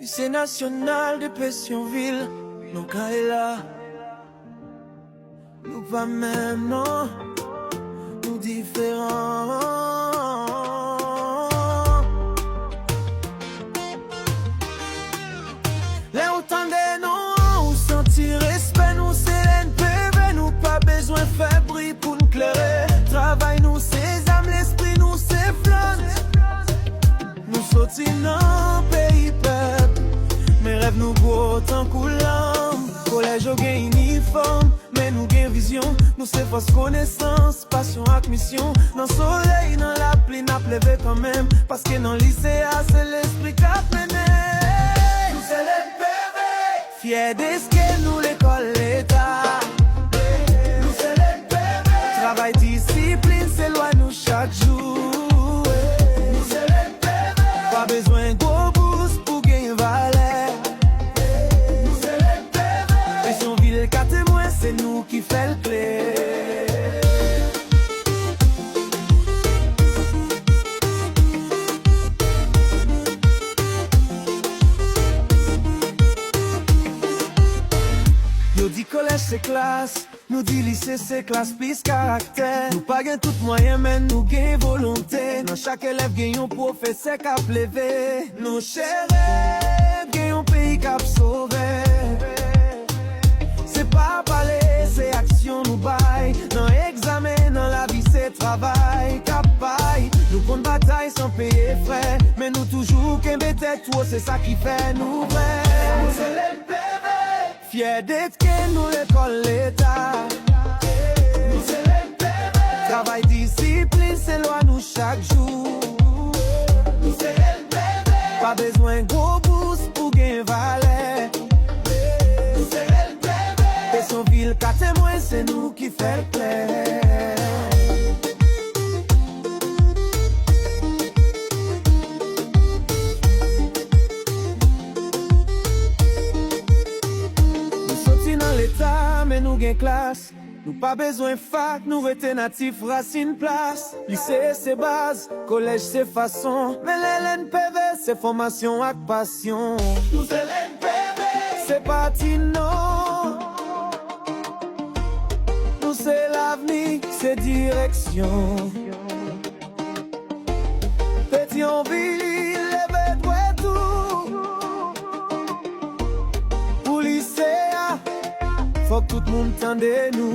Lycée national de Pétionville, nous quand là, nous pas même non, nous différents. Les autant de nous, ou sentir respect, nous c'est l'NPV, nous pas besoin de faire bruit pour nous clairer. Travail nous c'est âme, l'esprit nous c'est flan. Nous sortis dans pays peuple, mes rêves nous beaux tant coulant. Collège au gain uniforme, mais nous gain vision. Nous c'est force connaissance, passion avec mission. Dans le soleil, dans la pluie, n'a pleuvé quand même. Parce que dans le lycée, c'est l'esprit qui a mené. Nous c'est l'NPV, fiers de ce que nous l'école l'État. Nous c'est l'NPV, travail, discipline, c'est loin nous chaque jour. Nous c'est l'NPV, pas besoin de gros boost pour gagner valet. Nous c'est l'NPV, Pétionville 4 témoins, c'est nous qui fait le clé. Nous dit collège c'est classe, nous dit lycée c'est classe plus caractère. Nous pas gain tout moyen mais nous gain volonté. Dans chaque élève gain un professeur qui a levé. Nous chéris, gain un pays qui a sauvé. C'est pas parler, c'est action nous baille. Dans examen, dans la vie c'est travail, capaille. Nous compte bataille sans payer frais. Mais nous toujours qu'un bête tout, c'est ça qui fait nous vrai. Nous c'est l'NPV, fiers d'être que nous l'école l'État. Nous c'est l'NPV, travail, discipline, c'est loi nous chaque jour. Nous c'est l'NPV, pas besoin de gros boost pour gagner valet. Nous c'est l'NPV, Pétionville 4 témoins, c'est nous qui fait le plaisir. Mais nous gain classe, nous pas besoin fac, nous rete natif, racine place. Lycée c'est base, collège c'est façon, mais l'NPV c'est formation avec passion. Nous c'est l'NPV, c'est parti non. Nous c'est l'avenir, c'est direction. Pétionville, levez toi tout. Pour lycée, faut que tout le monde tende nous.